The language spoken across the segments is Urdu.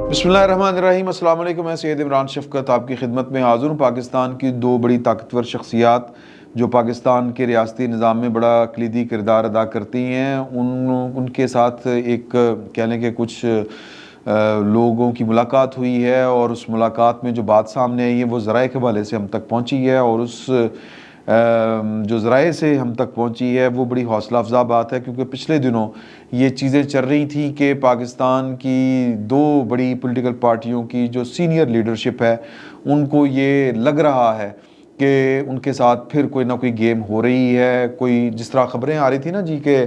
بسم اللہ الرحمن الرحیم۔ السلام علیکم، میں سید عمران شفقت آپ کی خدمت میں حاضر ہوں۔ پاکستان کی دو بڑی طاقتور شخصیات جو پاکستان کے ریاستی نظام میں بڑا کلیدی کردار ادا کرتی ہیں، ان کے ساتھ ایک کہہ لیں کہ کچھ لوگوں کی ملاقات ہوئی ہے، اور اس ملاقات میں جو بات سامنے آئی ہے وہ ذرائع کے حوالے سے ہم تک پہنچی ہے، اور اس جو ذرائع سے ہم تک پہنچی ہے وہ بڑی حوصلہ افزا بات ہے، کیونکہ پچھلے دنوں یہ چیزیں چل رہی تھیں کہ پاکستان کی دو بڑی پولیٹیکل پارٹیوں کی جو سینئر لیڈرشپ ہے ان کو یہ لگ رہا ہے کہ ان کے ساتھ پھر کوئی نہ کوئی گیم ہو رہی ہے۔ کوئی جس طرح خبریں آ رہی تھی نا جی کہ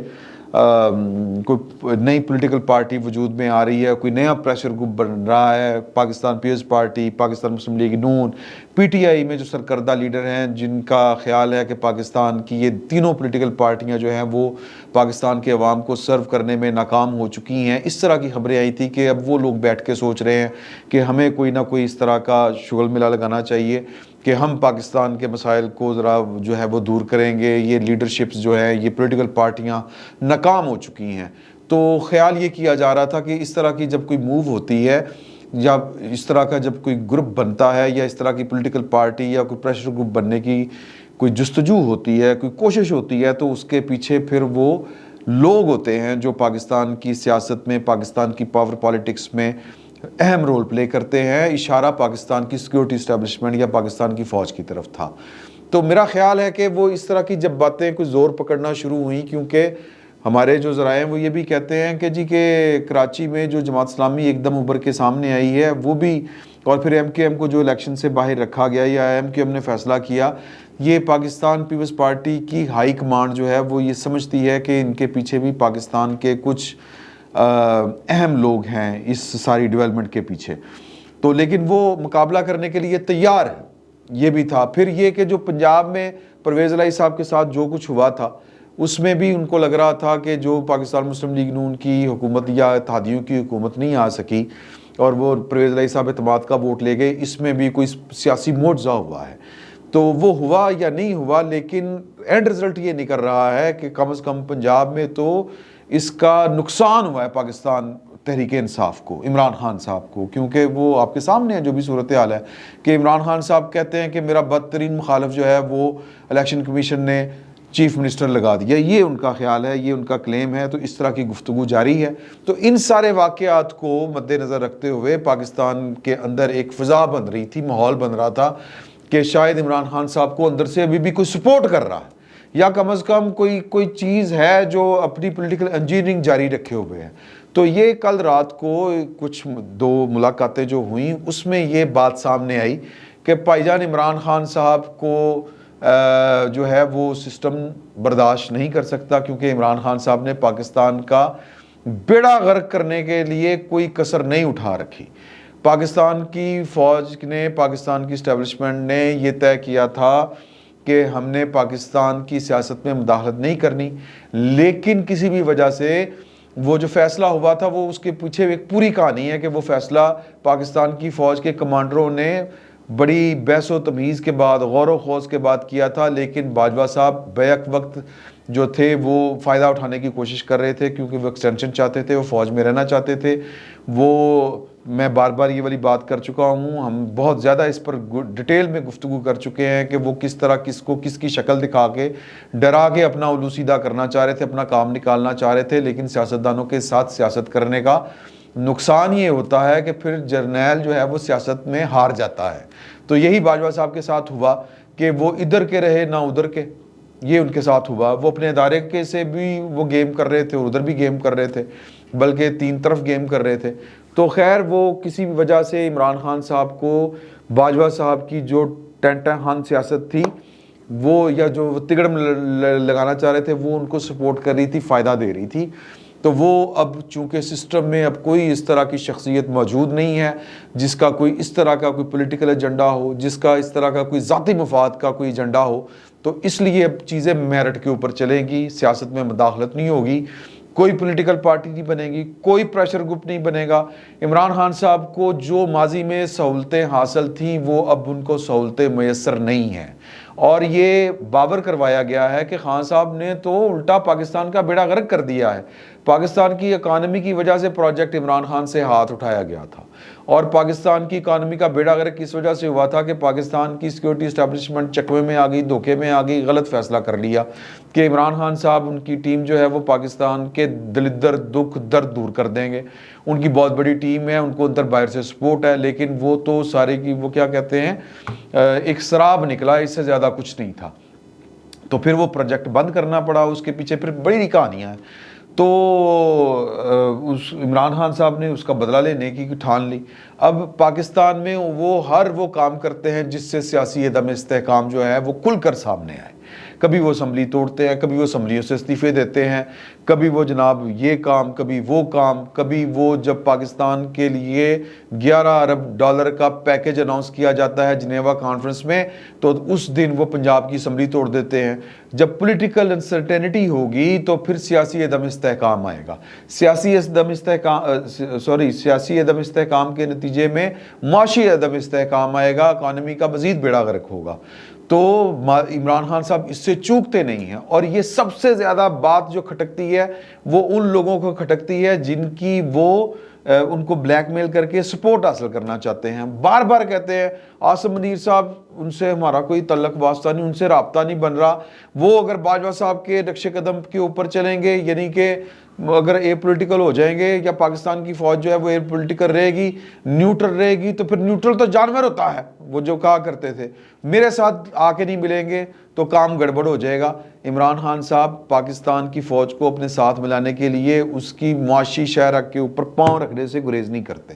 کوئی نئی پولیٹیکل پارٹی وجود میں آ رہی ہے، کوئی نیا پریشر گروپ بن رہا ہے، پاکستان پیپلز پارٹی، پاکستان مسلم لیگ نون، پی ٹی آئی میں جو سرکردہ لیڈر ہیں جن کا خیال ہے کہ پاکستان کی یہ تینوں پولیٹیکل پارٹیاں جو ہیں وہ پاکستان کے عوام کو سرو کرنے میں ناکام ہو چکی ہیں، اس طرح کی خبریں آئی تھی کہ اب وہ لوگ بیٹھ کے سوچ رہے ہیں کہ ہمیں کوئی نہ کوئی اس طرح کا شغل میلہ لگانا چاہیے کہ ہم پاکستان کے مسائل کو ذرا جو ہے وہ دور کریں گے۔ یہ لیڈرشپس جو ہیں، یہ پولیٹیکل پارٹیاں ناکام ہو چکی ہیں، تو خیال یہ کیا جا رہا تھا کہ اس طرح کی جب کوئی موو ہوتی ہے یا اس طرح کا جب کوئی گروپ بنتا ہے یا اس طرح کی پولیٹیکل پارٹی یا کوئی پریشر گروپ بننے کی کوئی جستجو ہوتی ہے، کوئی کوشش ہوتی ہے، تو اس کے پیچھے پھر وہ لوگ ہوتے ہیں جو پاکستان کی سیاست میں، پاکستان کی پاور پالیٹکس میں اہم رول پلے کرتے ہیں۔ اشارہ پاکستان کی سیکیورٹی اسٹیبلشمنٹ یا پاکستان کی فوج کی طرف تھا۔ تو میرا خیال ہے کہ وہ اس طرح کی جب باتیں کچھ زور پکڑنا شروع ہوئیں، کیونکہ ہمارے جو ذرائع ہیں وہ یہ بھی کہتے ہیں کہ جی کہ کراچی میں جو جماعت اسلامی ایک دم ابھر کے سامنے آئی ہے وہ بھی، اور پھر ایم کیو ایم کو جو الیکشن سے باہر رکھا گیا یا ایم کیو ایم نے فیصلہ کیا، یہ پاکستان پیپلز پارٹی کی ہائی کمانڈ جو ہے وہ یہ سمجھتی ہے کہ ان کے پیچھے بھی پاکستان کے کچھ اہم لوگ ہیں اس ساری ڈیولپمنٹ کے پیچھے، تو لیکن وہ مقابلہ کرنے کے لیے تیار ہے۔ یہ بھی تھا، پھر یہ کہ جو پنجاب میں پرویز الہی صاحب کے ساتھ جو کچھ ہوا تھا اس میں بھی ان کو لگ رہا تھا کہ جو پاکستان مسلم لیگ نون کی حکومت یا اتحادیوں کی حکومت نہیں آ سکی اور وہ پرویز الہی صاحب اعتماد کا ووٹ لے گئے، اس میں بھی کوئی سیاسی معجزہ ہوا ہے۔ تو وہ ہوا یا نہیں ہوا، لیکن اینڈ رزلٹ یہ نہیں کر رہا ہے کہ کم از کم پنجاب میں تو اس کا نقصان ہوا ہے پاکستان تحریک انصاف کو، عمران خان صاحب کو، کیونکہ وہ آپ کے سامنے ہے جو بھی صورتحال ہے کہ عمران خان صاحب کہتے ہیں کہ میرا بدترین مخالف جو ہے وہ الیکشن کمیشن نے چیف منسٹر لگا دیا، یہ ان کا خیال ہے، یہ ان کا کلیم ہے۔ تو اس طرح کی گفتگو جاری ہے۔ تو ان سارے واقعات کو مد نظر رکھتے ہوئے پاکستان کے اندر ایک فضا بن رہی تھی، ماحول بن رہا تھا کہ شاید عمران خان صاحب کو اندر سے ابھی بھی کوئی سپورٹ کر رہا ہے، یا کم از کم کوئی چیز ہے جو اپنی پولیٹیکل انجینئرنگ جاری رکھے ہوئے ہیں۔ تو یہ کل رات کو کچھ دو ملاقاتیں جو ہوئیں اس میں یہ بات سامنے آئی کہ بھائی جان عمران خان صاحب کو جو ہے وہ سسٹم برداشت نہیں کر سکتا، کیونکہ عمران خان صاحب نے پاکستان کا بیڑا غرق کرنے کے لیے کوئی کسر نہیں اٹھا رکھی۔ پاکستان کی فوج نے، پاکستان کی اسٹیبلشمنٹ نے یہ طے کیا تھا کہ ہم نے پاکستان کی سیاست میں مداخلت نہیں کرنی، لیکن کسی بھی وجہ سے وہ جو فیصلہ ہوا تھا وہ اس کے پیچھے ایک پوری کہانی ہے کہ وہ فیصلہ پاکستان کی فوج کے کمانڈروں نے بڑی بحث و تمیز کے بعد، غور و خوض کے بعد کیا تھا، لیکن باجوہ صاحب بیک وقت جو تھے وہ فائدہ اٹھانے کی کوشش کر رہے تھے، کیونکہ وہ ایکسٹینشن چاہتے تھے، وہ فوج میں رہنا چاہتے تھے۔ وہ میں بار بار یہ والی بات کر چکا ہوں، ہم بہت زیادہ اس پر ڈیٹیل میں گفتگو کر چکے ہیں کہ وہ کس طرح کس کو کس کی شکل دکھا کے ڈرا کے اپنا الو سیدھا کرنا چاہ رہے تھے، اپنا کام نکالنا چاہ رہے تھے، لیکن سیاستدانوں کے ساتھ سیاست کرنے کا نقصان یہ ہوتا ہے کہ پھر جرنیل جو ہے وہ سیاست میں ہار جاتا ہے۔ تو یہی باجوہ صاحب کے ساتھ ہوا کہ وہ ادھر کے رہے نہ ادھر کے، یہ ان کے ساتھ ہوا۔ وہ اپنے ادارے کے سے بھی وہ گیم کر رہے تھے اور ادھر بھی گیم کر رہے تھے، بلکہ تین طرف گیم کر رہے تھے۔ تو خیر وہ کسی بھی وجہ سے عمران خان صاحب کو باجوہ صاحب کی جو ٹینٹا خان سیاست تھی وہ، یا جو تگڑ لگانا چاہ رہے تھے، وہ ان کو سپورٹ کر رہی تھی، فائدہ دے رہی تھی۔ تو وہ اب چونکہ سسٹم میں اب کوئی اس طرح کی شخصیت موجود نہیں ہے جس کا کوئی اس طرح کا کوئی پولیٹیکل ایجنڈا ہو، جس کا اس طرح کا کوئی ذاتی مفاد کا کوئی ایجنڈا ہو، تو اس لیے اب چیزیں میرٹ کے اوپر چلیں گی، سیاست میں مداخلت نہیں ہوگی، کوئی پولیٹیکل پارٹی نہیں بنے گی، کوئی پریشر گروپ نہیں بنے گا۔ عمران خان صاحب کو جو ماضی میں سہولتیں حاصل تھیں وہ اب ان کو سہولتیں میسر نہیں ہیں، اور یہ باور کروایا گیا ہے کہ خان صاحب نے تو الٹا پاکستان کا بیڑا غرق کر دیا ہے۔ پاکستان کی اکانومی کی وجہ سے پروجیکٹ عمران خان سے ہاتھ اٹھایا گیا تھا، اور پاکستان کی اکانومی کا بیڑا غرق اس وجہ سے ہوا تھا کہ پاکستان کی سیکورٹی اسٹیبلشمنٹ چکوے میں آ گئی، دھوکے میں آ گئی، غلط فیصلہ کر لیا کہ عمران خان صاحب، ان کی ٹیم جو ہے وہ پاکستان کے دلدر دکھ درد دور کر دیں گے، ان کی بہت بڑی ٹیم ہے، ان کو اندر باہر سے سپورٹ ہے، لیکن وہ تو سارے کی وہ کیا کہتے ہیں ایک سراب نکلا، اس سے زیادہ کچھ نہیں تھا۔ تو پھر وہ پروجیکٹ بند کرنا پڑا، اس کے پیچھے پھر بڑی کہانیاں ہیں۔ تو اس عمران خان صاحب نے اس کا بدلہ لینے کی ٹھان لی۔ اب پاکستان میں وہ کام کرتے ہیں جس سے سیاسی عدم استحکام جو ہے وہ کھل کر سامنے آئے۔ کبھی وہ اسمبلی توڑتے ہیں، کبھی وہ اسمبلیوں سے استعفے دیتے ہیں، کبھی وہ جناب یہ کام، کبھی وہ کام، کبھی وہ جب پاکستان کے لیے 11 ارب ڈالر کا پیکج اناؤنس کیا جاتا ہے جنیوا کانفرنس میں، تو اس دن وہ پنجاب کی اسمبلی توڑ دیتے ہیں۔ جب پولیٹیکل انسرٹینٹی ہوگی تو پھر سیاسی عدم استحکام آئے گا، سیاسی عدم استحکام کے نتیجے میں معاشی عدم استحکام آئے گا، اکانومی کا مزید بیڑا غرق ہوگا۔ تو عمران خان صاحب اس سے چوکتے نہیں ہیں، اور یہ سب سے زیادہ بات جو کھٹکتی ہے وہ ان لوگوں کو کھٹکتی ہے جن کی وہ ان کو بلیک میل کر کے سپورٹ حاصل کرنا چاہتے ہیں۔ بار بار کہتے ہیں عاصم منیر صاحب، ان سے ہمارا کوئی تعلق واسطہ نہیں، ان سے رابطہ نہیں بن رہا، وہ اگر باجوہ صاحب کے نقش قدم کے اوپر چلیں گے، یعنی کہ اگر اے پولیٹیکل ہو جائیں گے، یا پاکستان کی فوج جو ہے وہ اے پولیٹیکل رہے گی، نیوٹرل رہے گی، تو پھر نیوٹرل تو جانور ہوتا ہے، وہ جو کہا کرتے تھے میرے ساتھ آ کے نہیں ملیں گے تو کام گڑبڑ ہو جائے گا۔ عمران خان صاحب پاکستان کی فوج کو اپنے ساتھ ملانے کے لیے اس کی معاشی شہرہ کے اوپر پاؤں رکھنے سے گریز نہیں کرتے۔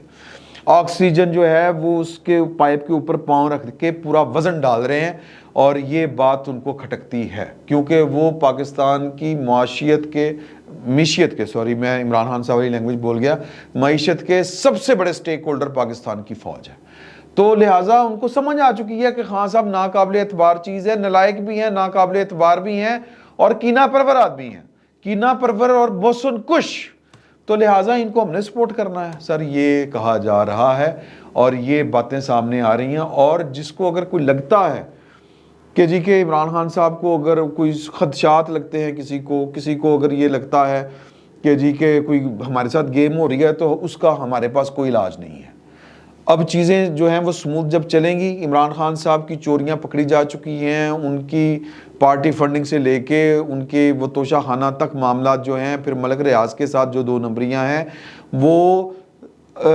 آکسیجن جو ہے وہ اس کے پائپ کے اوپر پاؤں رکھ کے پورا وزن ڈال رہے ہیں، اور یہ بات ان کو کھٹکتی ہے کیونکہ وہ پاکستان کی معیشت میں عمران خان صاحب والی لینگویج بول گیا، معیشت کے سب سے بڑے سٹیک ہولڈر پاکستان کی فوج ہے۔ تو لہٰذا ان کو سمجھ آ چکی ہے کہ خان صاحب ناقابل اعتبار چیز ہے، نلائق بھی ہیں، ناقابل اعتبار بھی ہیں، اور کینہ پرور آدمی ہیں، کینہ پرور اور محسن کش۔ تو لہٰذا ان کو ہم نے سپورٹ کرنا ہے سر، یہ کہا جا رہا ہے، اور یہ باتیں سامنے آ رہی ہیں۔ اور جس کو اگر کوئی لگتا ہے کہ جی کہ عمران خان صاحب کو اگر کوئی خدشات لگتے ہیں، کسی کو اگر یہ لگتا ہے کہ جی کہ کوئی ہمارے ساتھ گیم ہو رہی ہے، تو اس کا ہمارے پاس کوئی علاج نہیں ہے۔ اب چیزیں جو ہیں وہ سموتھ جب چلیں گی، عمران خان صاحب کی چوریاں پکڑی جا چکی ہیں، ان کی پارٹی فنڈنگ سے لے کے ان کے وہ توشہ خانہ تک معاملات جو ہیں، پھر ملک ریاض کے ساتھ جو 2 نمبریاں ہیں وہ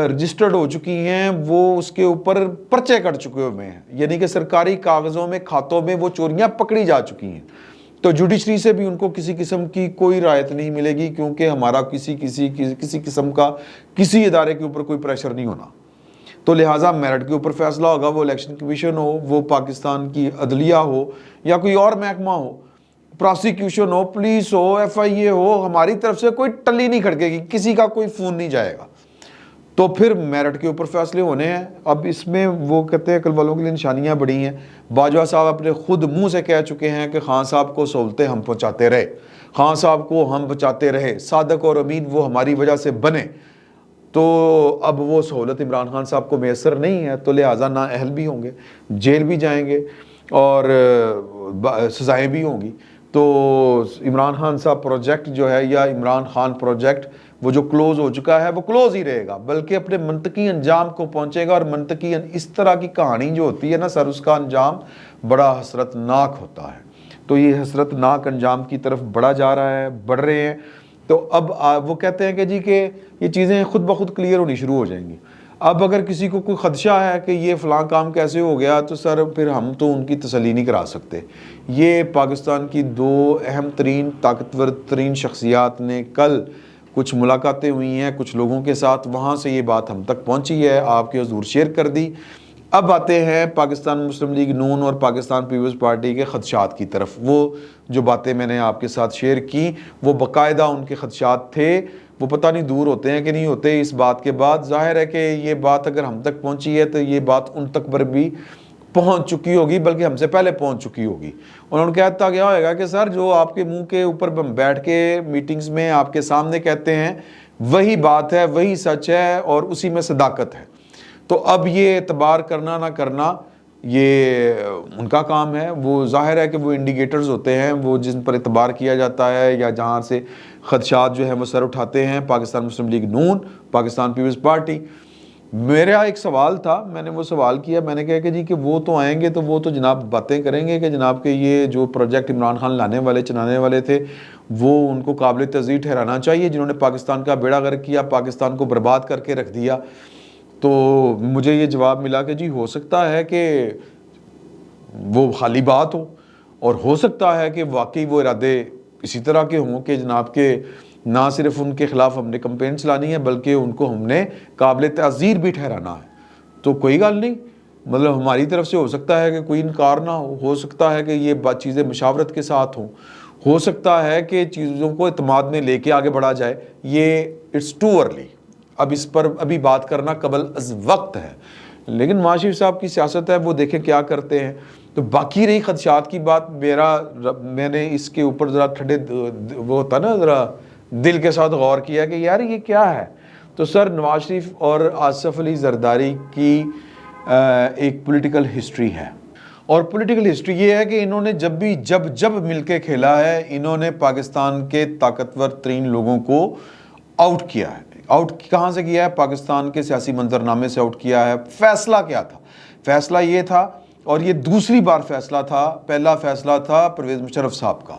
رجسٹرڈ ہو چکی ہیں، وہ اس کے اوپر پرچے کٹ چکے ہوئے ہیں، یعنی کہ سرکاری کاغذوں میں، کھاتوں میں وہ چوریاں پکڑی جا چکی ہیں۔ تو جوڈیشری سے بھی ان کو کسی قسم کی کوئی رعایت نہیں ملے گی، کیونکہ ہمارا کسی قسم کا کسی ادارے کے اوپر کوئی پریشر نہیں ہونا۔ تو لہٰذا میرٹ کے اوپر فیصلہ ہوگا، وہ الیکشن کمیشن ہو، وہ پاکستان کی عدلیہ ہو، یا کوئی اور محکمہ ہو، پروسیکیوشن ہو، پولیس ہو، FIA ہو، ہماری طرف سے کوئی ٹلی نہیں کھڑکے گی، کسی کا کوئی فون نہیں جائے گا۔ تو پھر میرٹ کے اوپر فیصلے ہونے ہیں۔ اب اس میں وہ کہتے ہیں کل والوں کے لیے نشانیاں بڑی ہیں۔ باجوہ صاحب اپنے خود منہ سے کہہ چکے ہیں کہ خان صاحب کو سہولتیں ہم پہنچاتے رہے، خان صاحب کو ہم بچاتے رہے، صادق اور امین وہ ہماری وجہ سے بنے۔ تو اب وہ سہولت عمران خان صاحب کو میسر نہیں ہے، تو لہٰذا نااہل بھی ہوں گے، جیل بھی جائیں گے، اور سزائیں بھی ہوں گی۔ تو عمران خان صاحب پروجیکٹ جو ہے، یا عمران خان پروجیکٹ وہ جو کلوز ہو چکا ہے، وہ کلوز ہی رہے گا، بلکہ اپنے منطقی انجام کو پہنچے گا۔ اور منطقی اس طرح کی کہانی جو ہوتی ہے نا سر، اس کا انجام بڑا حسرت ناک ہوتا ہے۔ تو یہ حسرت ناک انجام کی طرف بڑھا جا رہا ہے، بڑھ رہے ہیں۔ تو اب وہ کہتے ہیں کہ جی کہ یہ چیزیں خود بخود کلیئر ہونی شروع ہو جائیں گی۔ اب اگر کسی کو کوئی خدشہ ہے کہ یہ فلاں کام کیسے ہو گیا، تو سر پھر ہم تو ان کی تسلی نہیں کرا سکتے۔ یہ پاکستان کی 2 اہم ترین طاقتور ترین شخصیات نے کل کچھ ملاقاتیں ہوئی ہیں کچھ لوگوں کے ساتھ، وہاں سے یہ بات ہم تک پہنچی ہے، آپ کے حضور شیئر کر دی۔ اب آتے ہیں پاکستان مسلم لیگ نون اور پاکستان پیپلز پارٹی کے خدشات کی طرف۔ وہ جو باتیں میں نے آپ کے ساتھ شیئر کی، وہ باقاعدہ ان کے خدشات تھے، وہ پتہ نہیں دور ہوتے ہیں کہ نہیں ہوتے اس بات کے بعد۔ ظاہر ہے کہ یہ بات اگر ہم تک پہنچی ہے تو یہ بات ان تک پر بھی پہنچ چکی ہوگی، بلکہ ہم سے پہلے پہنچ چکی ہوگی۔ انہوں نے کہتا گیا ہوگا کہ سر جو آپ کے منہ کے اوپر بیٹھ کے میٹنگز میں آپ کے سامنے کہتے ہیں وہی بات ہے، وہی سچ ہے، اور اسی میں صداقت ہے۔ تو اب یہ اعتبار کرنا نہ کرنا یہ ان کا کام ہے۔ وہ ظاہر ہے کہ وہ انڈیکیٹرز ہوتے ہیں، وہ جن پر اعتبار کیا جاتا ہے یا جہاں سے خدشات جو ہیں وہ سر اٹھاتے ہیں پاکستان مسلم لیگ نون، پاکستان پیپلز پارٹی۔ میرا ایک سوال تھا، میں نے وہ سوال کیا، میں نے کہا کہ جی کہ وہ تو آئیں گے تو وہ تو جناب باتیں کریں گے کہ جناب کہ یہ جو پروجیکٹ عمران خان لانے والے چلانے والے تھے وہ ان کو قابل تذکیر ٹھہرانا چاہیے، جنہوں نے پاکستان کا بیڑا غرق کیا، پاکستان کو برباد کر کے رکھ دیا۔ تو مجھے یہ جواب ملا کہ جی ہو سکتا ہے کہ وہ خالی بات ہو سکتا ہے کہ واقعی وہ ارادے اسی طرح کے ہوں کہ جناب کہ نہ صرف ان کے خلاف ہم نے کمپین چلانی ہے بلکہ ان کو ہم نے قابل تعزیر بھی ٹھہرانا ہے۔ تو کوئی گل نہیں، مطلب ہماری طرف سے ہو سکتا ہے کہ کوئی انکار نہ ہو سکتا ہے کہ یہ چیزیں مشاورت کے ساتھ ہو سکتا ہے کہ چیزوں کو اعتماد میں لے کے آگے بڑھا جائے۔ یہ اٹس ٹو ارلی، اب اس پر ابھی بات کرنا قبل از وقت ہے، لیکن نواز شریف صاحب کی سیاست ہے، وہ دیکھیں کیا کرتے ہیں۔ تو باقی رہی خدشات کی بات، میں نے اس کے اوپر ذرا ٹھنڈے وہ ہوتا نا ذرا دل کے ساتھ غور کیا کہ یار یہ کیا ہے۔ تو سر نواز شریف اور آصف علی زرداری کی ایک پولیٹیکل ہسٹری ہے، اور پولیٹیکل ہسٹری یہ ہے کہ انہوں نے جب مل کے کھیلا ہے انہوں نے پاکستان کے طاقتور ترین لوگوں کو آؤٹ کیا ہے۔ آؤٹ کہاں سے کیا ہے؟ پاکستان کے سیاسی منظرنامے سے آؤٹ کیا ہے۔ فیصلہ کیا تھا؟ فیصلہ یہ تھا، اور یہ دوسری بار فیصلہ تھا، پہلا فیصلہ تھا پرویز مشرف صاحب کا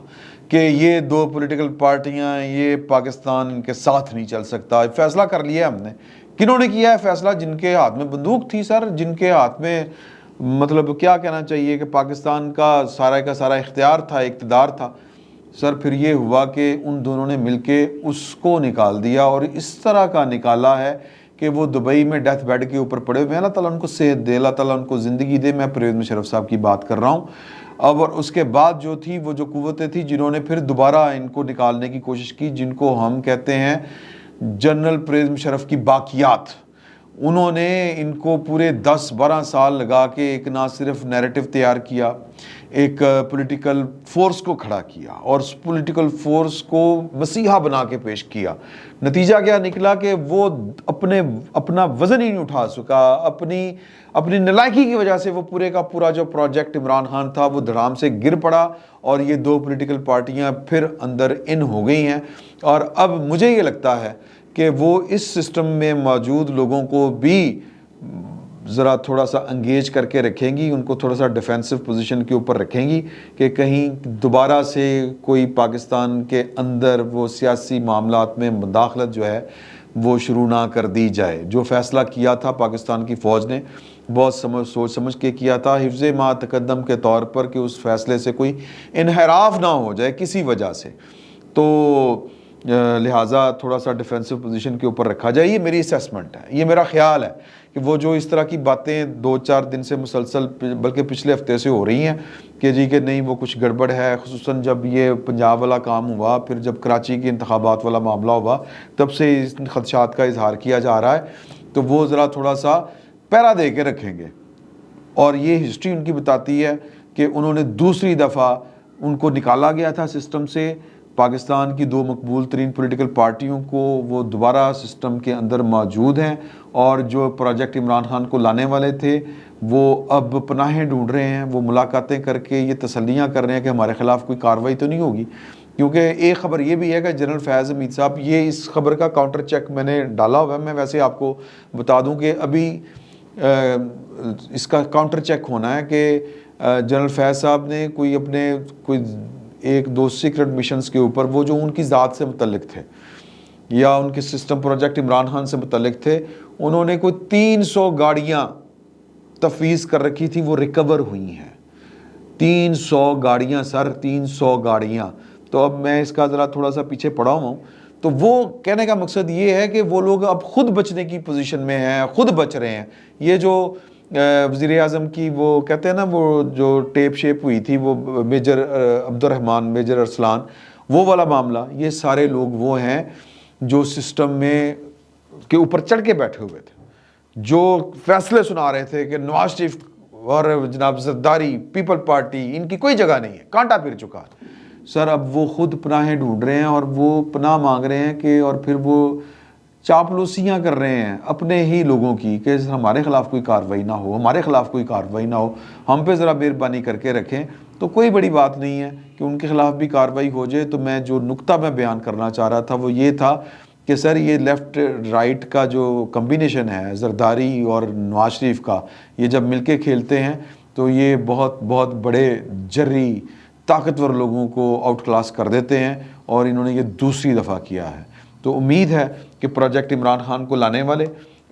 کہ یہ دو پولیٹیکل پارٹیاں یہ پاکستان کے ساتھ نہیں چل سکتا۔ فیصلہ کر لیا ہم نے۔ کنہوں نے کیا ہے فیصلہ؟ جن کے ہاتھ میں بندوق تھی سر، جن کے ہاتھ میں مطلب کیا کہنا چاہیے کہ پاکستان کا سارا اختیار تھا، اقتدار تھا۔ سر پھر یہ ہوا کہ ان دونوں نے مل کے اس کو نکال دیا، اور اس طرح کا نکالا ہے کہ وہ دبئی میں ڈیتھ بیڈ کے اوپر پڑے ہوئے ہیں۔ اللہ تعالیٰ ان کو صحت دے، اللہ تعالیٰ ان کو زندگی دے۔ میں پرویز مشرف صاحب کی بات کر رہا ہوں۔ اب اور اس کے بعد جو تھی وہ جو قوتیں تھیں جنہوں نے پھر دوبارہ ان کو نکالنے کی کوشش کی، جن کو ہم کہتے ہیں جنرل پرویز مشرف کی باقیات، انہوں نے ان کو پورے 10-12 سال لگا کے ایک نہ صرف نیریٹو تیار کیا، ایک پولیٹیکل فورس کو کھڑا کیا، اور اس پولیٹیکل فورس کو مسیحا بنا کے پیش کیا۔ نتیجہ کیا نکلا کہ وہ اپنا وزن ہی نہیں اٹھا سکا، اپنی نالائکی کی وجہ سے وہ پورے کا پورا جو پروجیکٹ عمران خان تھا وہ دھڑام سے گر پڑا، اور یہ دو پولیٹیکل پارٹیاں پھر اندر ان ہو گئی ہیں۔ اور اب مجھے یہ لگتا ہے کہ وہ اس سسٹم میں موجود لوگوں کو بھی ذرا تھوڑا سا انگیج کر کے رکھیں گی، ان کو تھوڑا سا ڈیفینسو پوزیشن کے اوپر رکھیں گی کہ کہیں دوبارہ سے کوئی پاکستان کے اندر وہ سیاسی معاملات میں مداخلت جو ہے وہ شروع نہ کر دی جائے۔ جو فیصلہ کیا تھا پاکستان کی فوج نے بہت سوچ سمجھ کے کیا تھا، حفظ ما تقدم کے طور پر، کہ اس فیصلے سے کوئی انحراف نہ ہو جائے کسی وجہ سے، تو لہٰذا تھوڑا سا ڈیفینسو پوزیشن کے اوپر رکھا جائے۔ یہ میری اسیسمنٹ ہے، یہ میرا خیال ہے کہ وہ جو اس طرح کی باتیں 2-4 دن سے مسلسل بلکہ پچھلے ہفتے سے ہو رہی ہیں کہ جی کہ نہیں وہ کچھ گڑبڑ ہے، خصوصاً جب یہ پنجاب والا کام ہوا، پھر جب کراچی کے انتخابات والا معاملہ ہوا، تب سے اس خدشات کا اظہار کیا جا رہا ہے، تو وہ ذرا تھوڑا سا پیرا دے کے رکھیں گے۔ اور یہ ہسٹری ان کی بتاتی ہے کہ انہوں نے دوسری دفعہ ان کو نکالا گیا تھا سسٹم سے، پاکستان کی 2 مقبول ترین پولیٹیکل پارٹیوں کو وہ دوبارہ سسٹم کے اندر موجود ہیں، اور جو پروجیکٹ عمران خان کو لانے والے تھے وہ اب پناہیں ڈھونڈ رہے ہیں، وہ ملاقاتیں کر کے یہ تسلیاں کر رہے ہیں کہ ہمارے خلاف کوئی کارروائی تو نہیں ہوگی۔ کیونکہ ایک خبر یہ بھی ہے کہ جنرل فیاض حمید صاحب، یہ اس خبر کا کاؤنٹر چیک میں نے ڈالا ہوا ہے، میں ویسے آپ کو بتا دوں کہ ابھی اس کا کاؤنٹر چیک ہونا ہے کہ جنرل فیاض صاحب نے کوئی 1-2 سیکرٹ مشنز کے اوپر، وہ جو ان کی ذات سے متعلق تھے یا ان کے سسٹم پروجیکٹ عمران خان سے متعلق تھے، انہوں نے کوئی 300 گاڑیاں تفویض کر رکھی تھی، وہ ریکور ہوئی ہیں۔ 300 گاڑیاں سر، 300 گاڑیاں۔ تو اب میں اس کا ذرا تھوڑا سا پیچھے پڑا ہوا ہوں، تو وہ کہنے کا مقصد یہ ہے کہ وہ لوگ اب خود بچنے کی پوزیشن میں ہیں، خود بچ رہے ہیں۔ یہ جو وزیر اعظم کی وہ کہتے ہیں نا وہ جو ٹیپ شیپ ہوئی تھی، وہ میجر عبد الرحمن، میجر ارسلان، وہ والا معاملہ، یہ سارے لوگ وہ ہیں جو سسٹم میں کے اوپر چڑھ کے بیٹھے ہوئے تھے، جو فیصلے سنا رہے تھے کہ نواز شریف اور جناب زرداری، پیپل پارٹی، ان کی کوئی جگہ نہیں ہے، کانٹا پھر چکا۔ سر اب وہ خود پناہیں ڈھونڈ رہے ہیں، اور وہ پناہ مانگ رہے ہیں کہ، اور پھر وہ چاپلوسیاں کر رہے ہیں اپنے ہی لوگوں کی کہ ہمارے خلاف کوئی کارروائی نہ ہو، ہمارے خلاف کوئی کارروائی نہ ہو، ہم پہ ذرا مہربانی کر کے رکھیں۔ تو کوئی بڑی بات نہیں ہے کہ ان کے خلاف بھی کارروائی ہو جائے۔ تو میں جو نقطہ میں بیان کرنا چاہ رہا تھا وہ یہ تھا کہ سر یہ لیفٹ رائٹ کا جو کمبینیشن ہے زرداری اور نواز شریف کا، یہ جب مل کے کھیلتے ہیں تو یہ بہت بہت بڑے جری طاقتور لوگوں کو آؤٹ کلاس کر دیتے ہیں، اور انہوں نے یہ دوسری دفعہ کیا ہے۔ تو امید ہے کہ پروجیکٹ عمران خان کو لانے والے،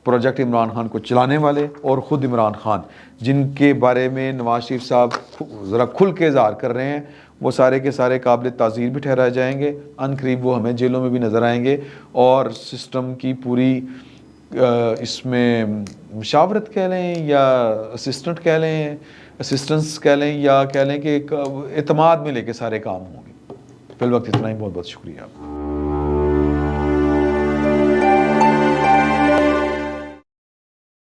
پروجیکٹ عمران خان کو چلانے والے، اور خود عمران خان جن کے بارے میں نواز شریف صاحب ذرا کھل کے اظہار کر رہے ہیں، وہ سارے کے سارے قابل تعزیر بھی ٹھہرائے جائیں گے۔ ان قریب وہ ہمیں جیلوں میں بھی نظر آئیں گے، اور سسٹم کی پوری اس میں مشاورت کہہ لیں یا اسسٹنٹ کہہ لیں، اسسٹنس کہہ لیں، یا کہہ لیں کہ ایک اعتماد میں لے کے سارے کام ہوں گے۔ فی الوقت اتنا ہی، بہت بہت شکریہ آپ کا۔